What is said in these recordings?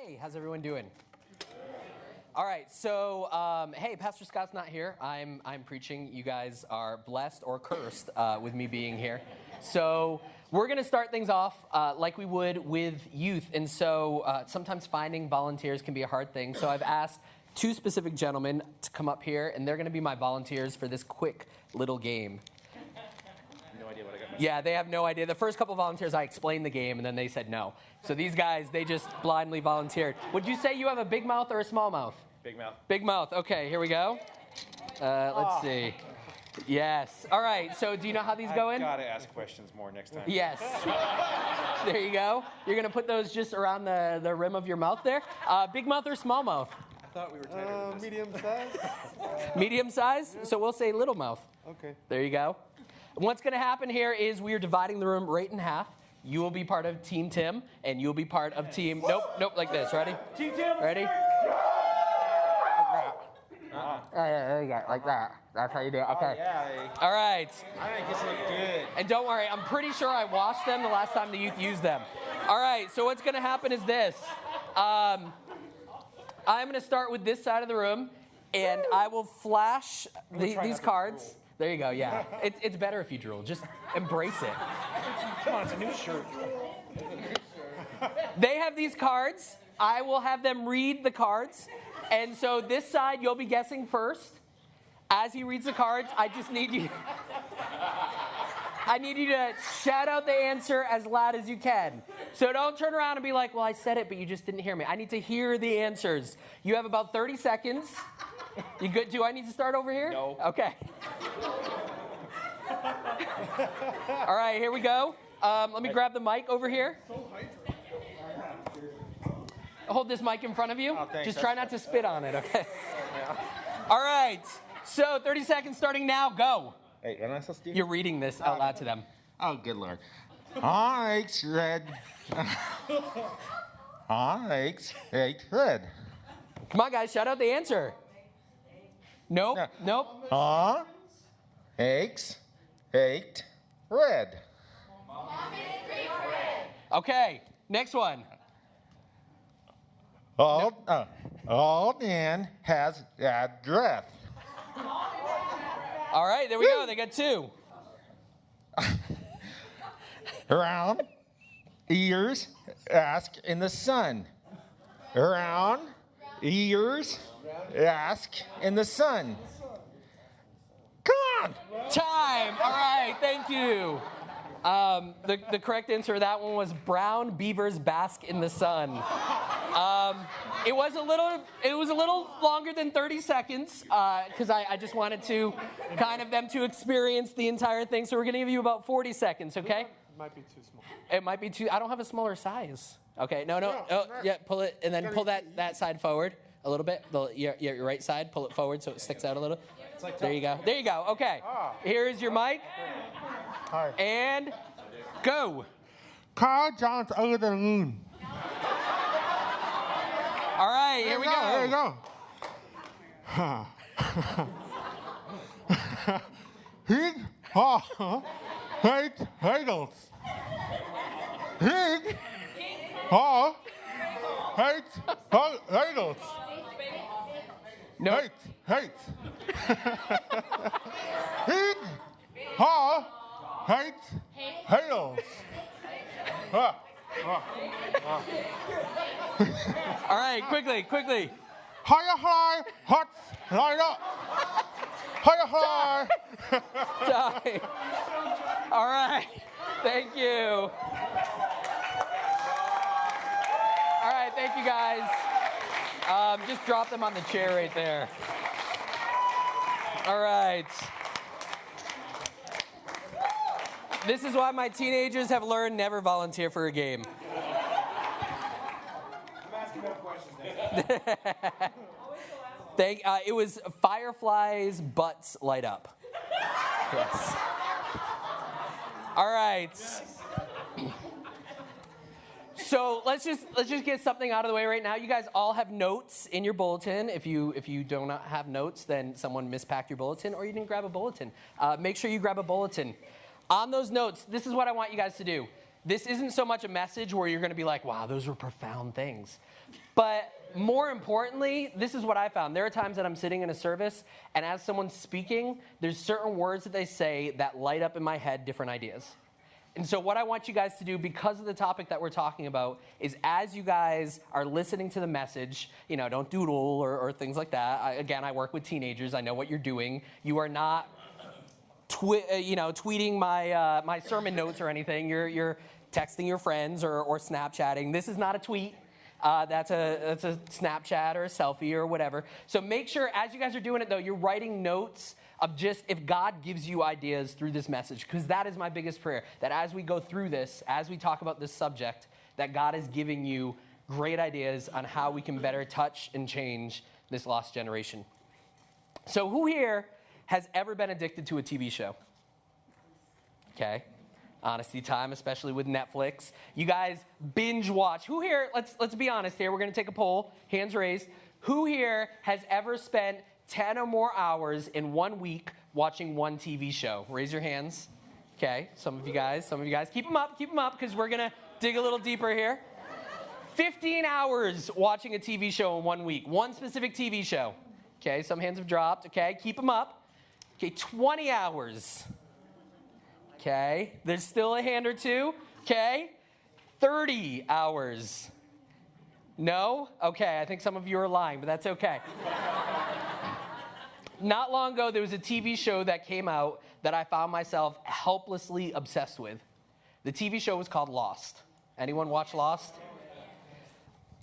Hey, how's everyone doing? All right, so hey, Pastor Scott's not here. I'm preaching. You guys are blessed or cursed with me being here. So we're going to start things off like we would with youth. And so sometimes finding volunteers can be a hard thing. So I've asked two specific gentlemen to come up here, and they're going to be my volunteers for this quick little game. No idea what I got. Yeah, they have no idea. The first couple volunteers, I explained the game, and then they said no. So these guys, they just blindly volunteered. Would you say you have a big mouth or a small mouth? Big mouth. Big mouth. Okay, here we go. Let's see. Yes. All right, so do you know how these go in? I've got to ask questions more next time. Yes. There you go. You're going to put those just around the rim of your mouth there. Big mouth or small mouth? I thought we were tighter than this. Medium size. Medium size? So we'll say little mouth. Okay. There you go. What's going to happen here is we are dividing the room right in half. You will be part of Team Tim, and you'll be part of Team... Nope, like this. Ready? Team Tim. Ready? There you go, like that. That's how you do it. Okay. Oh, yeah. All right. I think this looks good. And don't worry, I'm pretty sure I washed them the last time the youth used them. All right, so what's going to happen is this. I'm going to start with this side of the room, and I will flash these cards. There you go, yeah. It's better if you drool. Just embrace it. Come on, it's a new shirt. They have these cards. I will have them read the cards. And so this side, you'll be guessing first. As he reads the cards, I just need you... I need you to shout out the answer as loud as you can. So don't turn around and be like, well, I said it, but you just didn't hear me. I need to hear the answers. You have about 30 seconds. You good? Do I need to start over here? No. Okay. All right, here we go. Let me grab the mic over here. Hold this mic in front of you. Oh, thanks. Just try not to spit on it, okay? All right. So 30 seconds starting now. Go. Hey, am I supposed to do? You're reading this out loud to them. Oh, good Lord. Alex red. Alex red. Come on, guys. Shout out the answer. Nope. No. Nope. Eggs baked red. Okay. Next one. All man has bad breath. All right. There we go. They got two. Round ears ask in the sun. Round ears ask in the sun. Come on. Time. All right. Thank you. The correct answer to that one was brown beavers bask in the sun. It was a little longer than 30 seconds because I just wanted to kind of them to experience the entire thing. So we're going to give you about 40 seconds, okay? It might be too small. It might be too. I don't have a smaller size. Okay. No. Oh, yeah. Pull it and then pull that side forward a little bit. Your right side. Pull it forward so it sticks out a little. There you go. There you go. Okay. Here is your mic. Hi. And go. Carl John's over the moon. All right, here we go. There you go. Hig, ha, hate, haters. Hig, ha, hate, haters. No. Hate. Hig, ha, hate, haters. All right, quickly. Higher high, hot, light up. Higher high. Time. All right, thank you. All right, thank you guys. Just drop them on the chair right there. All right. This is why my teenagers have learned never volunteer for a game. It was fireflies' butts light up. Yes. All right. So let's just get something out of the way right now. You guys all have notes in your bulletin. If you do not have notes, then someone mispacked your bulletin, or you didn't grab a bulletin. Make sure you grab a bulletin. On those notes, this is what I want you guys to do. this isn't so much a message where you're going to be like, wow, those were profound things. But more importantly, this is what I found. There are times that I'm sitting in a service, and as someone's speaking, there's certain words that they say that light up in my head different ideas. And so what I want you guys to do, because of the topic that we're talking about, is as you guys are listening to the message, don't doodle or things like that. I work with teenagers. I know what you're doing. You are not tweeting my sermon notes or anything. You're texting your friends or Snapchatting. This is not a tweet. That's a Snapchat or a selfie or whatever. So make sure, as you guys are doing it, though, you're writing notes of just if God gives you ideas through this message, because that is my biggest prayer, that as we go through this, as we talk about this subject, that God is giving you great ideas on how we can better touch and change this lost generation. So who here has ever been addicted to a TV show? Okay. Honesty time, especially with Netflix. You guys binge watch. Who here, let's be honest here, we're going to take a poll, hands raised. Who here has ever spent 10 or more hours in 1 week watching one TV show? Raise your hands. Okay, some of you guys. Keep them up, because we're going to dig a little deeper here. 15 hours watching a TV show in 1 week. One specific TV show. Okay, some hands have dropped. Okay, keep them up. Okay, 20 hours. Okay, there's still a hand or two. Okay, 30 hours. No? Okay, I think some of you are lying, but that's okay. Not long ago, there was a TV show that came out that I found myself helplessly obsessed with. The TV show was called Lost. Anyone watch Lost?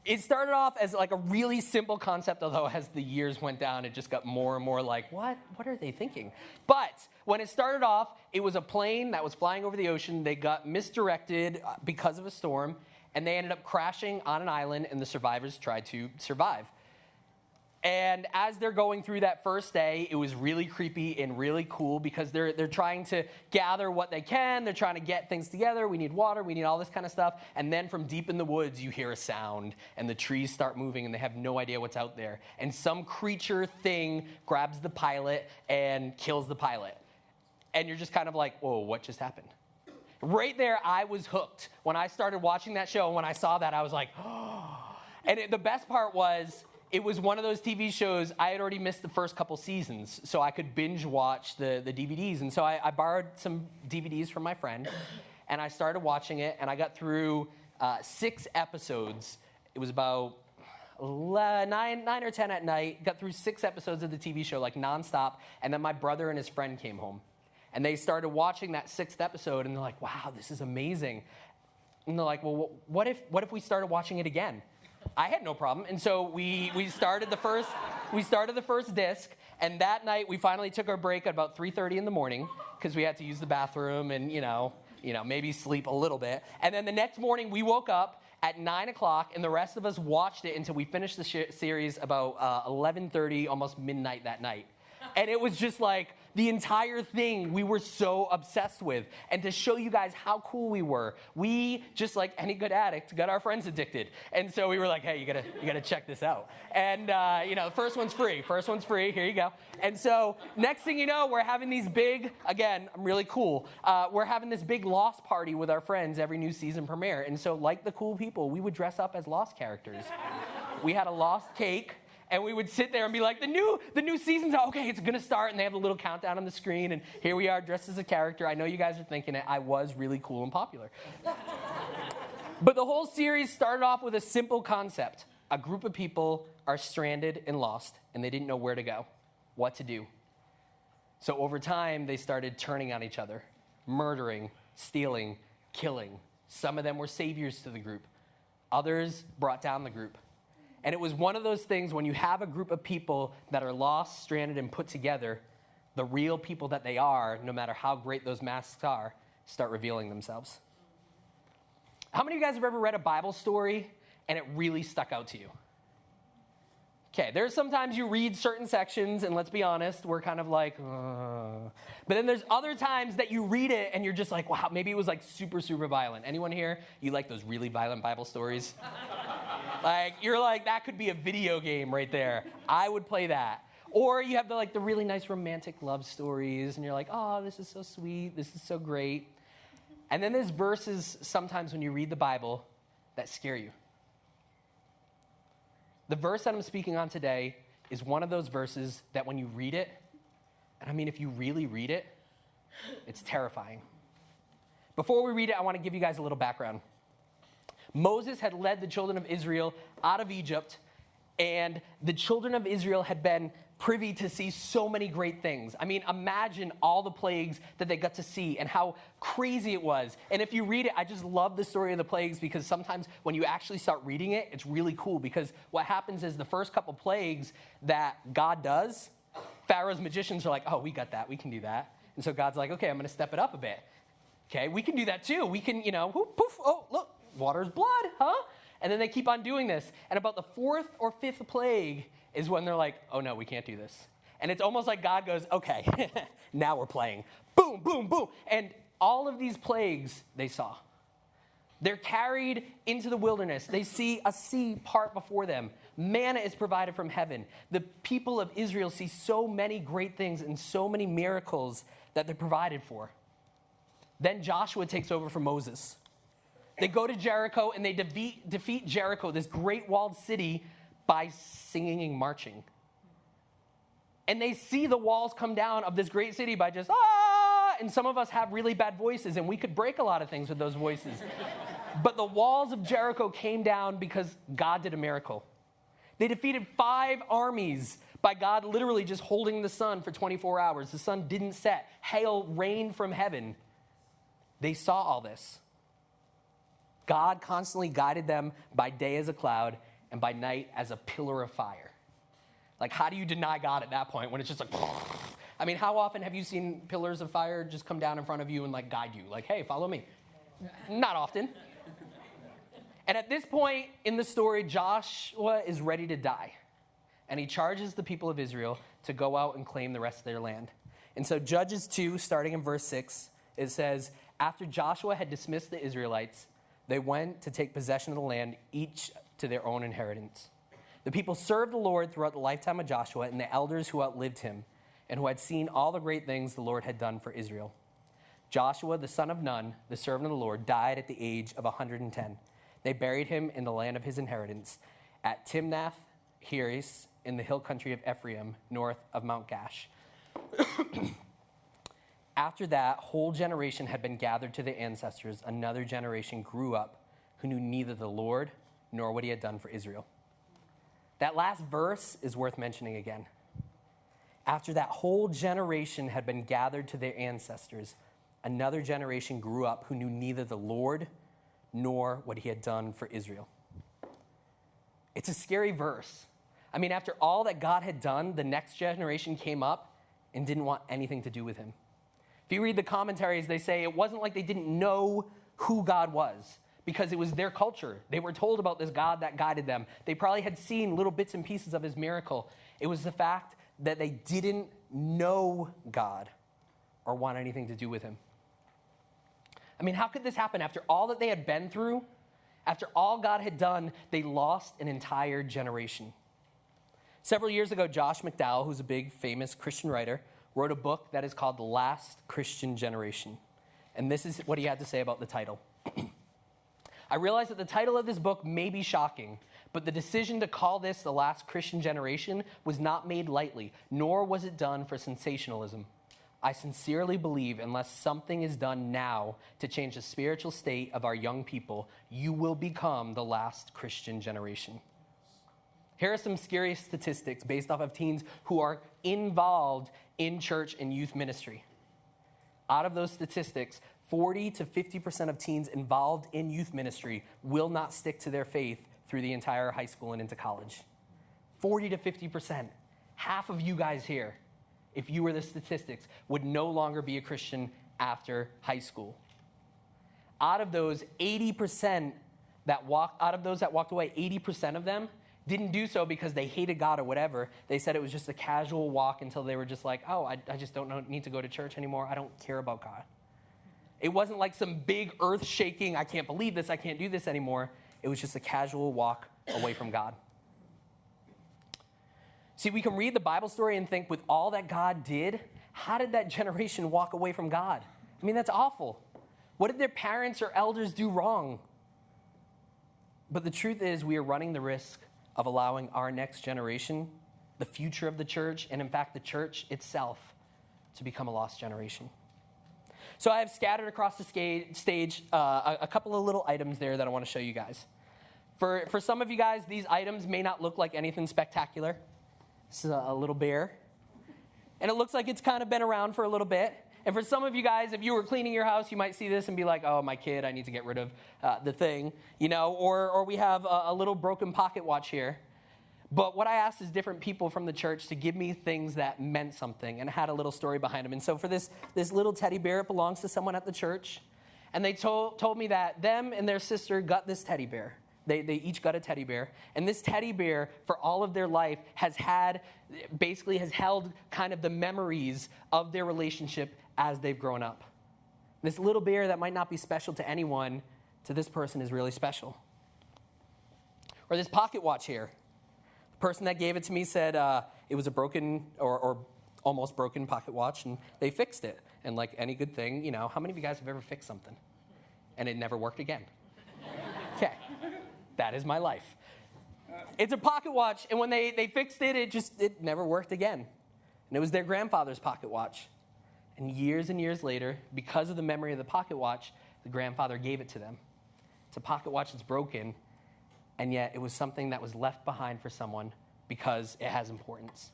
It started off as like a really simple concept, although as the years went down, it just got more and more like, what are they thinking? But when it started off, it was a plane that was flying over the ocean. They got misdirected because of a storm, and they ended up crashing on an island, and the survivors tried to survive. And as they're going through that first day, it was really creepy and really cool because they're trying to gather what they can. They're trying to get things together. We need water. We need all this kind of stuff. And then from deep in the woods, you hear a sound, and the trees start moving, and they have no idea what's out there. And some creature thing grabs the pilot and kills the pilot. And you're just kind of like, whoa, what just happened? Right there, I was hooked. When I started watching that show, and when I saw that, I was like, oh. And the best part was, it was one of those TV shows, I had already missed the first couple seasons, so I could binge watch the DVDs. And so I borrowed some DVDs from my friend, and I started watching it, and I got through 6 episodes. It was about 9 or 10 at night, got through 6 episodes of the TV show, like nonstop, and then my brother and his friend came home. And they started watching that 6th episode, and they're like, wow, this is amazing. And they're like, well, what if we started watching it again? I had no problem, and so we started the first disc, and that night we finally took our break at about 3:30 in the morning because we had to use the bathroom and maybe sleep a little bit. And then the next morning we woke up at 9 o'clock, and the rest of us watched it until we finished the series about 11:30, almost midnight that night. And it was just like the entire thing we were so obsessed with. And to show you guys how cool we were, we, just like any good addict, got our friends addicted. And so we were like, hey, you gotta check this out. And the first one's free, here you go. And so next thing you know, we're having these big, again, I'm really cool, we're having this big Lost party with our friends every new season premiere. And so like the cool people, we would dress up as Lost characters. We had a Lost cake. And we would sit there and be like, the new season's out. Okay, it's going to start. And they have a little countdown on the screen. And here we are dressed as a character. I know you guys are thinking it. I was really cool and popular. But the whole series started off with a simple concept. A group of people are stranded and lost, and they didn't know where to go, what to do. So over time, they started turning on each other, murdering, stealing, killing. Some of them were saviors to the group. Others brought down the group. And it was one of those things when you have a group of people that are lost, stranded, and put together, the real people that they are, no matter how great those masks are, start revealing themselves. How many of you guys have ever read a Bible story and it really stuck out to you? Okay, there's sometimes you read certain sections, and let's be honest, we're kind of like, But then there's other times that you read it and you're just like, wow, maybe it was like super, super violent. Anyone here, you like those really violent Bible stories? Like, you're like, that could be a video game right there. I would play that. Or you have the really nice romantic love stories, and you're like, oh, this is so sweet. This is so great. And then there's verses sometimes when you read the Bible that scare you. The verse that I'm speaking on today is one of those verses that when you read it, and I mean if you really read it, it's terrifying. Before we read it, I want to give you guys a little background. Moses had led the children of Israel out of Egypt, and the children of Israel had been privy to see so many great things. I mean, imagine all the plagues that they got to see and how crazy it was. And if you read it, I just love the story of the plagues because sometimes when you actually start reading it, it's really cool because what happens is the first couple plagues that God does, Pharaoh's magicians are like, oh, we got that. We can do that. And so God's like, okay, I'm going to step it up a bit. Okay, we can do that too. We can, whoop, poof, oh, look, water's blood, huh? And then they keep on doing this. And about the fourth or fifth plague is when they're like, oh no, we can't do this. And it's almost like God goes, okay, now we're playing. Boom, boom, boom. And all of these plagues they saw. They're carried into the wilderness. They see a sea part before them. Manna is provided from heaven. The people of Israel see so many great things and so many miracles that they're provided for. Then Joshua takes over from Moses. They go to Jericho and they defeat Jericho, this great walled city, by singing and marching. And they see the walls come down of this great city by just, ah! And some of us have really bad voices, and we could break a lot of things with those voices. But the walls of Jericho came down because God did a miracle. They defeated 5 armies by God literally just holding the sun for 24 hours. The sun didn't set. Hail rained from heaven. They saw all this. God constantly guided them by day as a cloud and by night as a pillar of fire. Like, how do you deny God at that point when it's just like, I mean, how often have you seen pillars of fire just come down in front of you and like guide you? Like, hey, follow me. Not often. And at this point in the story, Joshua is ready to die. And he charges the people of Israel to go out and claim the rest of their land. And so Judges 2, starting in verse 6, it says, after Joshua had dismissed the Israelites, they went to take possession of the land, each to their own inheritance. The people served the Lord throughout the lifetime of Joshua and the elders who outlived him and who had seen all the great things the Lord had done for Israel. Joshua, the son of Nun, the servant of the Lord, died at the age of 110. They buried him in the land of his inheritance at Timnath-Heres in the hill country of Ephraim, north of Mount Gash. After that whole generation had been gathered to their ancestors, another generation grew up who knew neither the Lord nor what he had done for Israel. That last verse is worth mentioning again. After that whole generation had been gathered to their ancestors, another generation grew up who knew neither the Lord nor what he had done for Israel. It's a scary verse. I mean, after all that God had done, the next generation came up and didn't want anything to do with him. If you read the commentaries, they say it wasn't like they didn't know who God was, because it was their culture. They were told about this God that guided them. They probably had seen little bits and pieces of his miracle. It was the fact that they didn't know God or want anything to do with him. I mean, how could this happen? After all that they had been through, after all God had done, they lost an entire generation. Several years ago, Josh McDowell, who's a big, famous Christian writer, wrote a book that is called The Last Christian Generation. And this is what he had to say about the title. I realize that the title of this book may be shocking, but the decision to call this The Last Christian Generation was not made lightly, nor was it done for sensationalism. I sincerely believe unless something is done now to change the spiritual state of our young people, you will become the last Christian generation. Here are some scary statistics based off of teens who are involved in church and youth ministry. Out of those statistics, 40 to 50% of teens involved in youth ministry will not stick to their faith through the entire high school and into college. 40 to 50%. Half of you guys here, if you were the statistics, would no longer be a Christian after high school. Out of those 80% that walked away, 80% of them didn't do so because they hated God or whatever. They said it was just a casual walk until they were just like, oh, I just don't need to go to church anymore. I don't care about God. It wasn't like some big earth-shaking, I can't believe this, I can't do this anymore. It was just a casual walk away from God. See, we can read the Bible story and think with all that God did, how did that generation walk away from God? I mean, that's awful. What did their parents or elders do wrong? But the truth is, we are running the risk of allowing our next generation, the future of the church, and in fact, the church itself, to become a lost generation. So I have scattered across the stage a couple of little items there that I want to show you guys. For some of you guys, these items may not look like anything spectacular. This is a little bear. And it looks like it's kind of been around for a little bit. And for some of you guys, if you were cleaning your house, you might see this and be like, oh, my kid, I need to get rid of the thing. Or we have a little broken pocket watch here. But what I asked is different people from the church to give me things that meant something and had a little story behind them. And so for this little teddy bear, it belongs to someone at the church. And they told me that them and their sister got this teddy bear. They each got a teddy bear. And this teddy bear, for all of their life, has held kind of the memories of their relationship as they've grown up. This little bear that might not be special to anyone, to this person is really special. Or this pocket watch here. The person that gave it to me said it was a broken or almost broken pocket watch, and they fixed it. And like any good thing, how many of you guys have ever fixed something and it never worked again? Okay. That is my life. It's a pocket watch, and when they fixed it, it never worked again. And it was their grandfather's pocket watch. And years later, because of the memory of the pocket watch, the grandfather gave it to them. It's a pocket watch that's broken, and yet it was something that was left behind for someone because it has importance.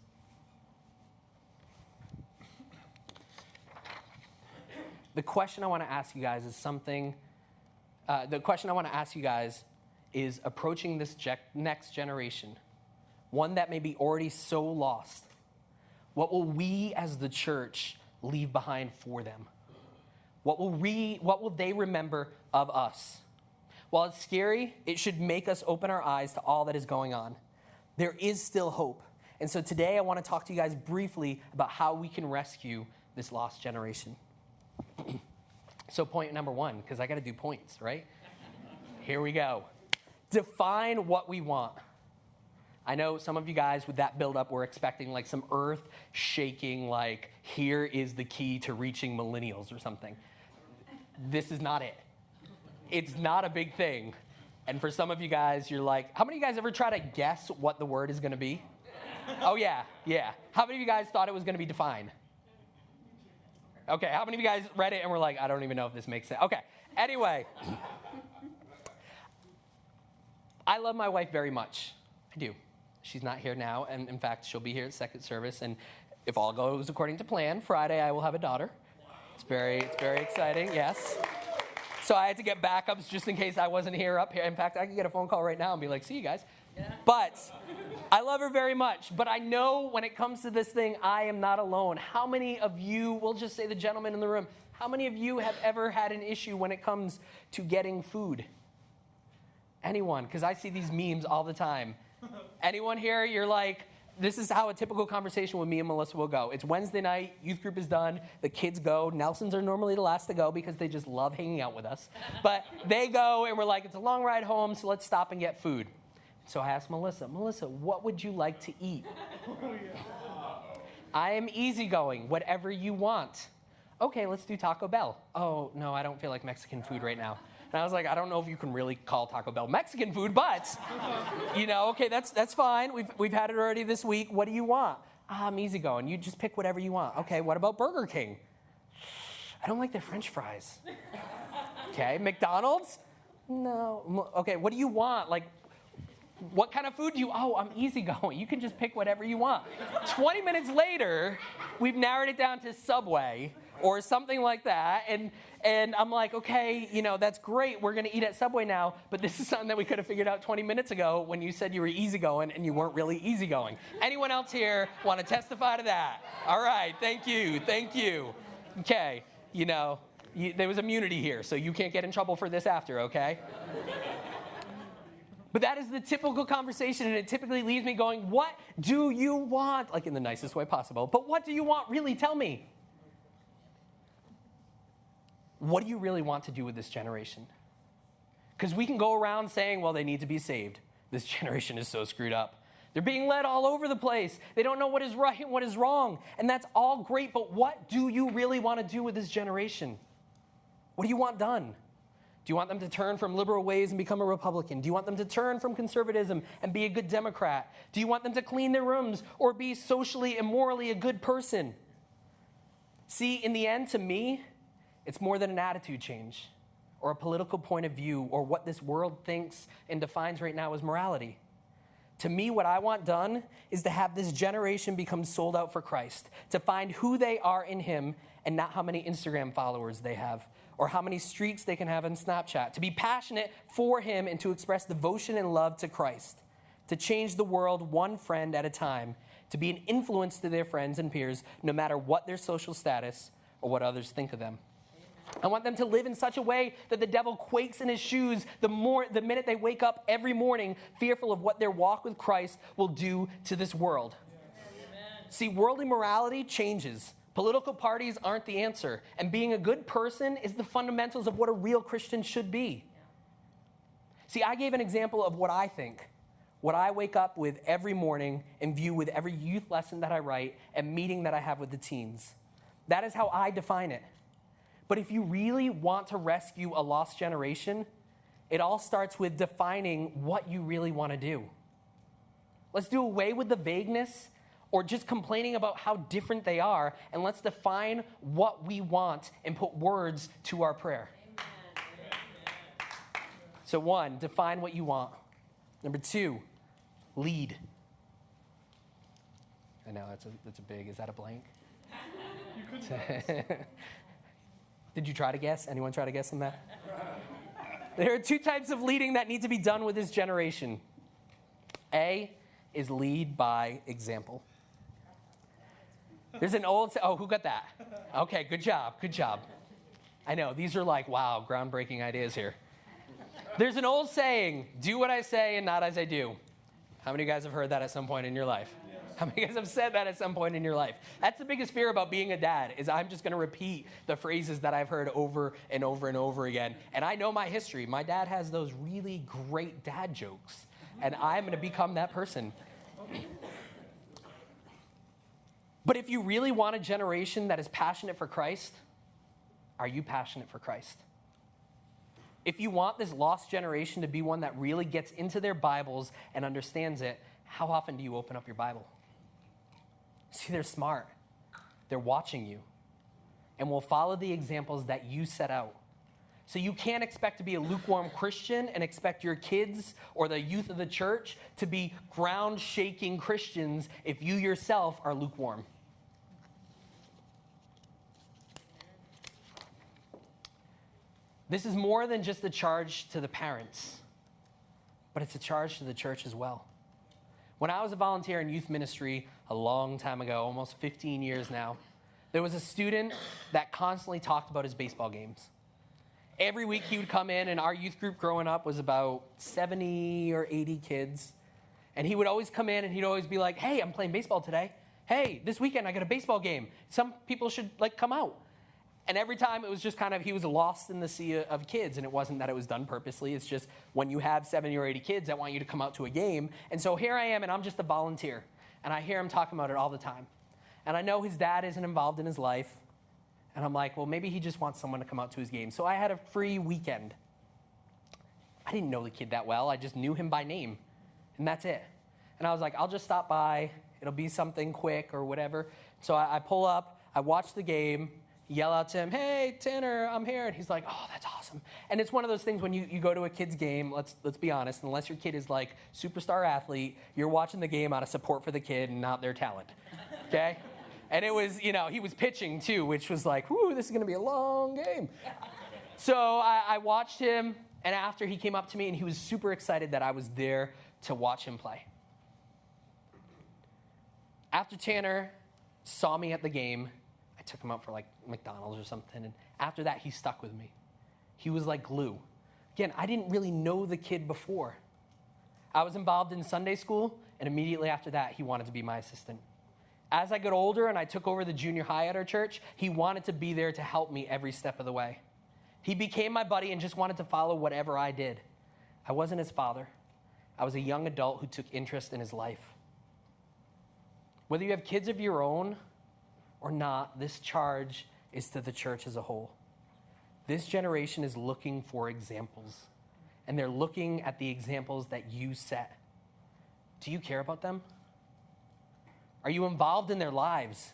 The question I want to ask you guys is approaching this next generation, one that may be already so lost. What will we as the church leave behind for them? What will they remember of us? While it's scary, it should make us open our eyes to all that is going on. There is still hope. And so today I want to talk to you guys briefly about how we can rescue this lost generation. So point number one, because I got to do points, right? Here we go. Define what we want. I know some of you guys with that buildup were expecting like some earth-shaking, like, here is the key to reaching millennials or something. This is not it. It's not a big thing. And for some of you guys, you're like, how many of you guys ever try to guess what the word is going to be? Oh, yeah. How many of you guys thought it was going to be define? Okay, how many of you guys read it and were like, I don't even know if this makes sense? Okay, anyway. I love my wife very much. I do. She's not here now, and in fact, she'll be here at second service, and if all goes according to plan, Friday I will have a daughter. It's very exciting, yes. So I had to get backups just in case I wasn't here up here. In fact, I could get a phone call right now and be like, see you guys. Yeah. But I love her very much, but I know when it comes to this thing, I am not alone. How many of you, we'll just say the gentleman in the room, how many of you have ever had an issue when it comes to getting food? Anyone? Because I see these memes all the time. Anyone here, you're like, this is how a typical conversation with me and Melissa will go. It's Wednesday night, youth group is done, the kids go. Nelsons are normally the last to go because they just love hanging out with us. But they go, and we're like, it's a long ride home, so let's stop and get food. So I asked Melissa, what would you like to eat? I am easygoing, whatever you want. Okay, let's do Taco Bell. Oh, no, I don't feel like Mexican food right now. And I was like, I don't know if you can really call Taco Bell Mexican food, but, okay, that's fine. We've had it already this week. What do you want? I'm easygoing. You just pick whatever you want. Okay, what about Burger King? I don't like their French fries. Okay, McDonald's? No. Okay, what do you want? Like, what kind of food do you? Oh, I'm easygoing. You can just pick whatever you want. 20 minutes later, we've narrowed it down to Subway or something like that, and I'm like, okay, that's great. We're going to eat at Subway now, but this is something that we could have figured out 20 minutes ago when you said you were easygoing and you weren't really easygoing. Anyone else here want to testify to that? All right, thank you. Okay, there was immunity here, so you can't get in trouble for this after, okay? But that is the typical conversation, and it typically leaves me going, what do you want? Like in the nicest way possible, but what do you want? Really, tell me. What do you really want to do with this generation? Because we can go around saying, well, they need to be saved. This generation is so screwed up. They're being led all over the place. They don't know what is right and what is wrong. And that's all great, but what do you really want to do with this generation? What do you want done? Do you want them to turn from liberal ways and become a Republican? Do you want them to turn from conservatism and be a good Democrat? Do you want them to clean their rooms or be socially and morally a good person? See, in the end, to me, it's more than an attitude change or a political point of view or what this world thinks and defines right now as morality. To me, what I want done is to have this generation become sold out for Christ, to find who they are in him and not how many Instagram followers they have or how many streaks they can have on Snapchat, to be passionate for him and to express devotion and love to Christ, to change the world one friend at a time, to be an influence to their friends and peers, no matter what their social status or what others think of them. I want them to live in such a way that the devil quakes in his shoes the minute they wake up every morning, fearful of what their walk with Christ will do to this world. Amen. See, worldly morality changes. Political parties aren't the answer, and being a good person is the fundamentals of what a real Christian should be. See, I gave an example of what I think, what I wake up with every morning and view with every youth lesson that I write and meeting that I have with the teens. That is how I define it. But if you really want to rescue a lost generation, it all starts with defining what you really want to do. Let's do away with the vagueness or just complaining about how different they are, and let's define what we want and put words to our prayer. Amen. So 1, define what you want. Number 2, lead. I know, that's a big, is that a blank? You couldn't. Did you try to guess? Anyone try to guess on that? There are 2 types of leading that need to be done with this generation. A is lead by example. There's an old, who got that? Okay, good job. I know, these are like, wow, groundbreaking ideas here. There's an old saying, do what I say and not as I do. How many of you guys have heard that at some point in your life? Yes. How many of you guys have said that at some point in your life? That's the biggest fear about being a dad, is I'm just going to repeat the phrases that I've heard over and over and over again. And I know my history. My dad has those really great dad jokes, and I'm going to become that person. But if you really want a generation that is passionate for Christ, are you passionate for Christ? If you want this lost generation to be one that really gets into their Bibles and understands it, how often do you open up your Bible? See, they're smart. They're watching you and will follow the examples that you set out. So you can't expect to be a lukewarm Christian and expect your kids or the youth of the church to be ground-shaking Christians if you yourself are lukewarm. This is more than just a charge to the parents, but it's a charge to the church as well. When I was a volunteer in youth ministry a long time ago, almost 15 years now, there was a student that constantly talked about his baseball games. Every week he would come in, and our youth group growing up was about 70 or 80 kids. And he would always come in and he'd always be like, hey, I'm playing baseball today. Hey, this weekend I got a baseball game. Some people should come out. And every time it was just kind of, he was lost in the sea of kids, and it wasn't that it was done purposely. It's just when you have 70 or 80 kids that want you to come out to a game. And so here I am, and I'm just a volunteer. And I hear him talking about it all the time. And I know his dad isn't involved in his life. And I'm like, well, maybe he just wants someone to come out to his game. So I had a free weekend. I didn't know the kid that well. I just knew him by name. And that's it. And I was like, I'll just stop by. It'll be something quick or whatever. So I pull up. I watch the game. Yell out to him, hey, Tanner, I'm here. And he's like, oh, that's awesome. And it's one of those things when you go to a kid's game, let's be honest, unless your kid is like superstar athlete, you're watching the game out of support for the kid and not their talent, okay? And it was, he was pitching too, which was like, whoo, this is going to be a long game. So I watched him, and after he came up to me, and he was super excited that I was there to watch him play. After Tanner saw me at the game, I took him out for like McDonald's or something, and after that, he stuck with me. He was like glue. Again, I didn't really know the kid before. I was involved in Sunday school, and immediately after that, he wanted to be my assistant. As I got older and I took over the junior high at our church, he wanted to be there to help me every step of the way. He became my buddy and just wanted to follow whatever I did. I wasn't his father. I was a young adult who took interest in his life. Whether you have kids of your own or not, this charge is to the church as a whole. This generation is looking for examples, and they're looking at the examples that you set. Do you care about them? Are you involved in their lives?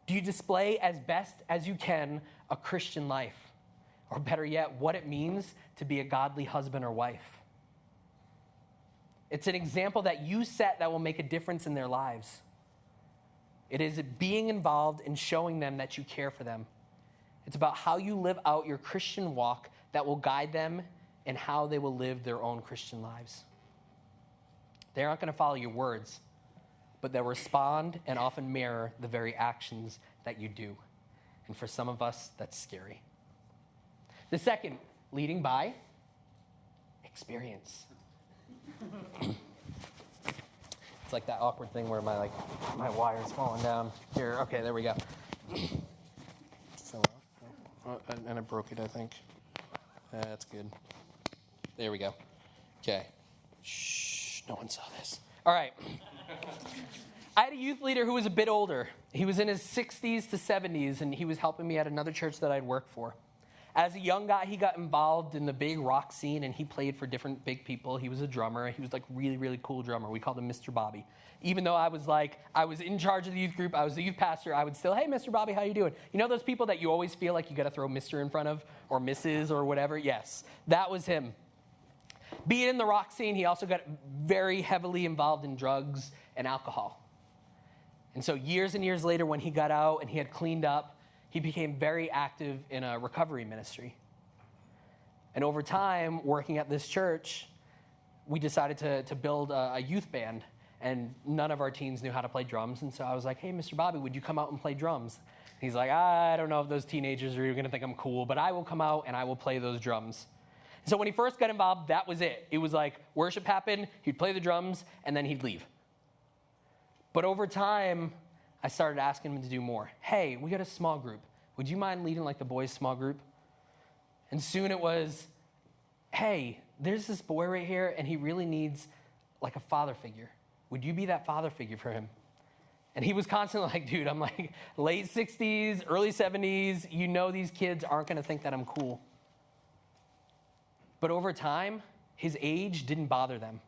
Do you display as best as you can a Christian life? Or better yet, what it means to be a godly husband or wife? It's an example that you set that will make a difference in their lives. It is being involved in showing them that you care for them. It's about how you live out your Christian walk that will guide them in how they will live their own Christian lives. They aren't going to follow your words, but they'll respond and often mirror the very actions that you do. And for some of us, that's scary. The second, leading by experience. It's like that awkward thing where my wire's falling down. Here, okay, there we go. Fell off. Oh, and I broke it, I think. That's good. There we go. Okay. Shh, no one saw this. All right. I had a youth leader who was a bit older. He was in his 60s to 70s, and he was helping me at another church that I'd worked for. As a young guy, he got involved in the big rock scene, and he played for different big people. He was a drummer. He was like really, really cool drummer. We called him Mr. Bobby. Even though I was in charge of the youth group, I was the youth pastor, I would still, hey, Mr. Bobby, how you doing? You know those people that you always feel like you got to throw Mr. in front of, or Mrs. or whatever? Yes, that was him. Being in the rock scene, he also got very heavily involved in drugs and alcohol. And so years and years later, when he got out and he had cleaned up, he became very active in a recovery ministry. And over time, working at this church, we decided to build a youth band. And none of our teens knew how to play drums. And so I was like, hey, Mr. Bobby, would you come out and play drums? And he's like, I don't know if those teenagers are going to think I'm cool, but I will come out and I will play those drums. And so when he first got involved, that was it. It was like worship happened, he'd play the drums, and then he'd leave. But over time, I started asking him to do more. Hey, we got a small group. Would you mind leading like the boys' small group? And soon it was, hey, there's this boy right here, and he really needs like a father figure. Would you be that father figure for him? And he was constantly like, dude, I'm like late 60s, early 70s. You know these kids aren't going to think that I'm cool. But over time, his age didn't bother them.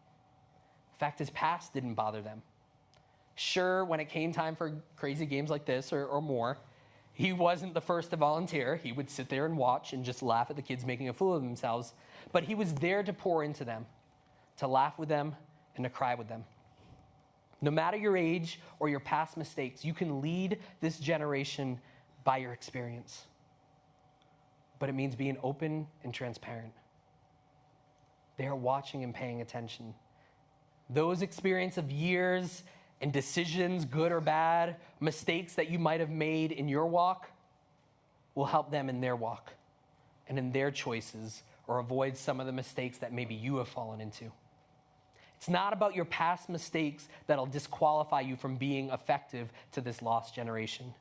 In fact, his past didn't bother them. Sure, when it came time for crazy games like this or more, he wasn't the first to volunteer. He would sit there and watch and just laugh at the kids making a fool of themselves. But he was there to pour into them, to laugh with them, and to cry with them. No matter your age or your past mistakes, you can lead this generation by your experience. But it means being open and transparent. They are watching and paying attention. Those experience of years and decisions, good or bad, mistakes that you might have made in your walk, will help them in their walk and in their choices, or avoid some of the mistakes that maybe you have fallen into. It's not about your past mistakes that'll disqualify you from being effective to this lost generation.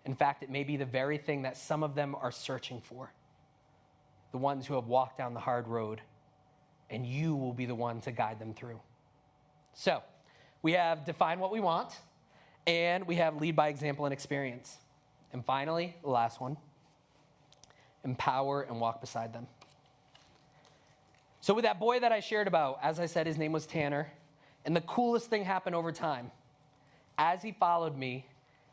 In fact, it may be the very thing that some of them are searching for. The ones who have walked down the hard road, and you will be the one to guide them through. So, we have define what we want, and we have lead by example and experience. And finally, the last one, empower and walk beside them. So with that boy that I shared about, as I said, his name was Tanner, and the coolest thing happened over time. As he followed me,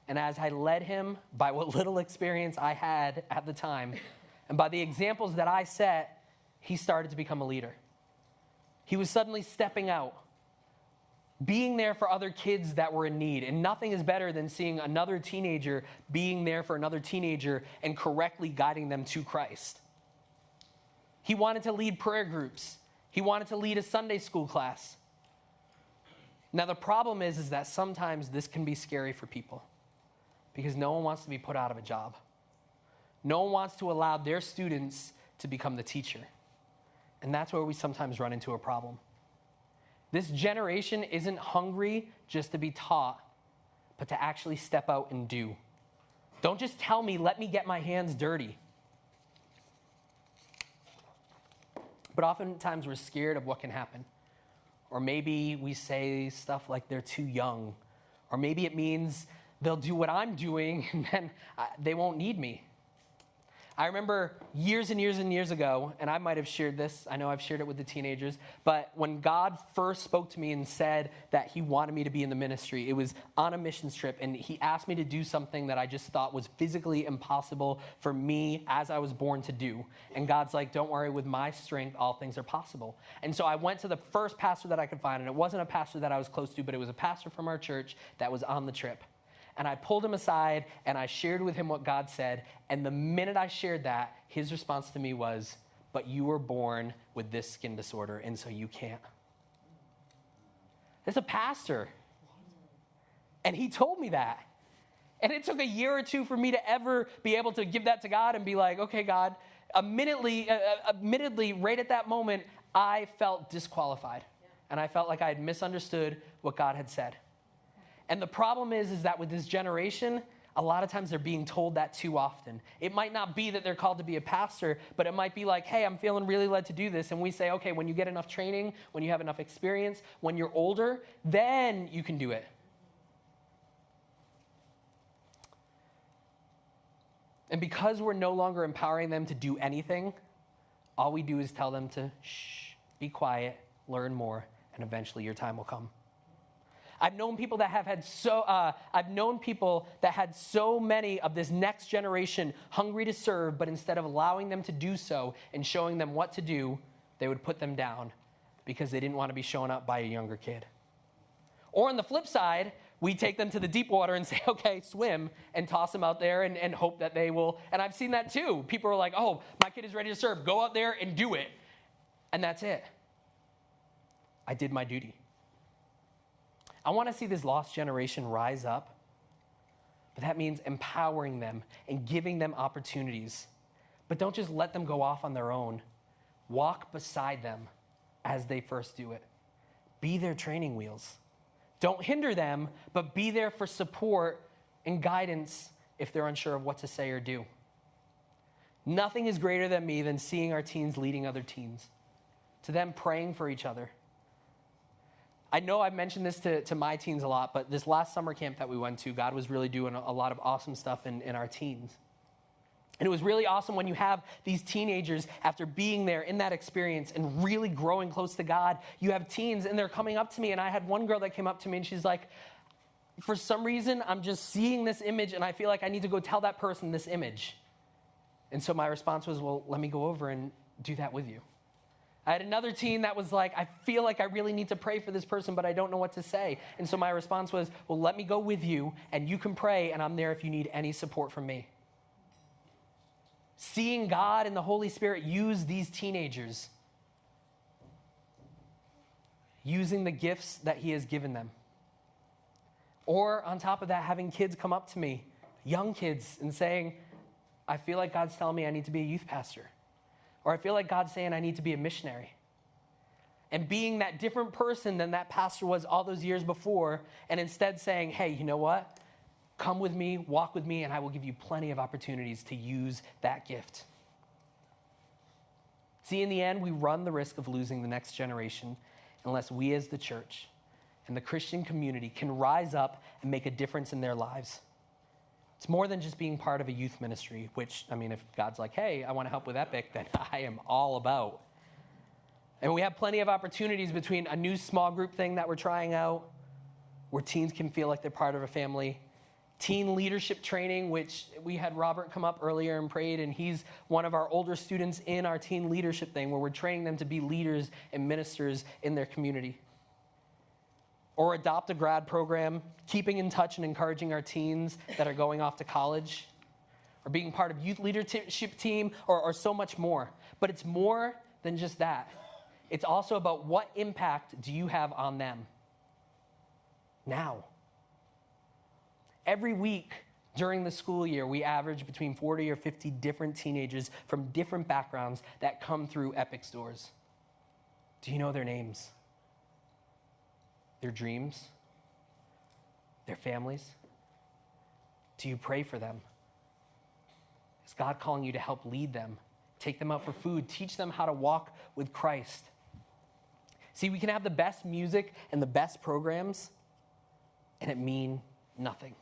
and as I led him by what little experience I had at the time, and by the examples that I set, he started to become a leader. He was suddenly stepping out, being there for other kids that were in need. And nothing is better than seeing another teenager being there for another teenager and correctly guiding them to Christ. He wanted to lead prayer groups. He wanted to lead a Sunday school class. Now, the problem is that sometimes this can be scary for people because no one wants to be put out of a job. No one wants to allow their students to become the teacher. And that's where we sometimes run into a problem. This generation isn't hungry just to be taught, but to actually step out and do. Don't just tell me, let me get my hands dirty. But oftentimes we're scared of what can happen. Or maybe we say stuff like they're too young. Or maybe it means they'll do what I'm doing and then they won't need me. I remember years and years and years ago, and I might have shared this. I know I've shared it with the teenagers. But when God first spoke to me and said that he wanted me to be in the ministry, it was on a missions trip. And he asked me to do something that I just thought was physically impossible for me as I was born to do. And God's like, don't worry, with my strength, all things are possible. And so I went to the first pastor that I could find. And it wasn't a pastor that I was close to, but it was a pastor from our church that was on the trip. And I pulled him aside and I shared with him what God said. And the minute I shared that, his response to me was, but you were born with this skin disorder, and so you can't. It's a pastor. And he told me that. And it took a year or two for me to ever be able to give that to God and be like, okay, God, admittedly, right at that moment, I felt disqualified. And I felt like I had misunderstood what God had said. And the problem is that with this generation, a lot of times they're being told that too often. It might not be that they're called to be a pastor, but it might be like, hey, I'm feeling really led to do this. And we say, okay, when you get enough training, when you have enough experience, when you're older, then you can do it. And because we're no longer empowering them to do anything, all we do is tell them to shh, be quiet, learn more, and eventually your time will come. I've known people that had so many of this next generation hungry to serve, but instead of allowing them to do so and showing them what to do, they would put them down because they didn't want to be shown up by a younger kid. Or on the flip side, we take them to the deep water and say, okay, swim, and toss them out there and hope that they will. And I've seen that too. People are like, oh, my kid is ready to serve. Go out there and do it. And that's it. I did my duty. I want to see this lost generation rise up, but that means empowering them and giving them opportunities. But don't just let them go off on their own. Walk beside them as they first do it. Be their training wheels. Don't hinder them, but be there for support and guidance if they're unsure of what to say or do. Nothing is greater than me than seeing our teens leading other teens, to them praying for each other. I know I've mentioned this to my teens a lot, but this last summer camp that we went to, God was really doing a lot of awesome stuff in our teens. And it was really awesome when you have these teenagers, after being there in that experience and really growing close to God, you have teens and they're coming up to me. And I had one girl that came up to me and she's like, for some reason, I'm just seeing this image and I feel like I need to go tell that person this image. And so my response was, well, let me go over and do that with you. I had another teen that was like, I feel like I really need to pray for this person, but I don't know what to say. And so my response was, well, let me go with you, and you can pray, and I'm there if you need any support from me. Seeing God and the Holy Spirit use these teenagers, using the gifts that he has given them. Or on top of that, having kids come up to me, young kids, and saying, I feel like God's telling me I need to be a youth pastor. Or I feel like God's saying I need to be a missionary. And being that different person than that pastor was all those years before, and instead saying, hey, you know what? Come with me, walk with me, and I will give you plenty of opportunities to use that gift. See, in the end, we run the risk of losing the next generation unless we as the church and the Christian community can rise up and make a difference in their lives. It's more than just being part of a youth ministry, which, I mean, if God's like, hey, I want to help with Epic, then I am all about. And we have plenty of opportunities between a new small group thing that we're trying out, where teens can feel like they're part of a family, teen leadership training, which we had Robert come up earlier and prayed, and he's one of our older students in our teen leadership thing, where we're training them to be leaders and ministers in their community. Or Adopt a Grad program, keeping in touch and encouraging our teens that are going off to college, or being part of youth leadership team, or so much more. But it's more than just that. It's also about what impact do you have on them now. Every week during the school year, we average between 40 or 50 different teenagers from different backgrounds that come through Epic's doors. Do you know their names? Their dreams? Their families? Do you pray for them? Is God calling you to help lead them? Take them out for food? Teach them how to walk with Christ? See, we can have the best music and the best programs, and it mean nothing.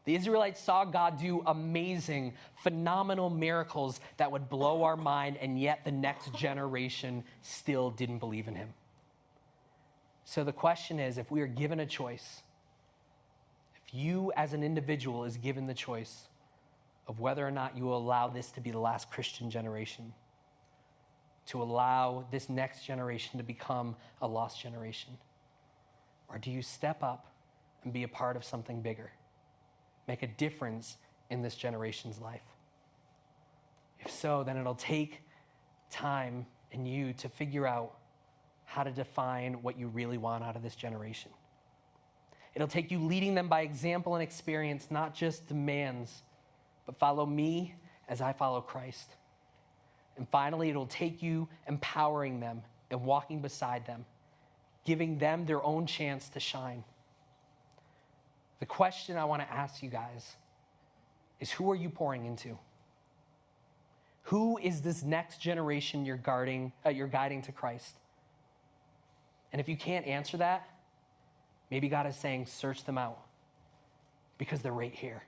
The Israelites saw God do amazing, phenomenal miracles that would blow our mind, and yet the next generation still didn't believe in him. So the question is, if we are given a choice, if you as an individual is given the choice of whether or not you will allow this to be the last Christian generation, to allow this next generation to become a lost generation, or do you step up and be a part of something bigger? Make a difference in this generation's life? If so, then it'll take time in you to figure out how to define what you really want out of this generation. It'll take you leading them by example and experience, not just demands, but follow me as I follow Christ. And finally, it'll take you empowering them and walking beside them, giving them their own chance to shine. The question I want to ask you guys is, who are you pouring into? Who is this next generation you're guiding to Christ? And if you can't answer that, maybe God is saying, search them out, because they're right here.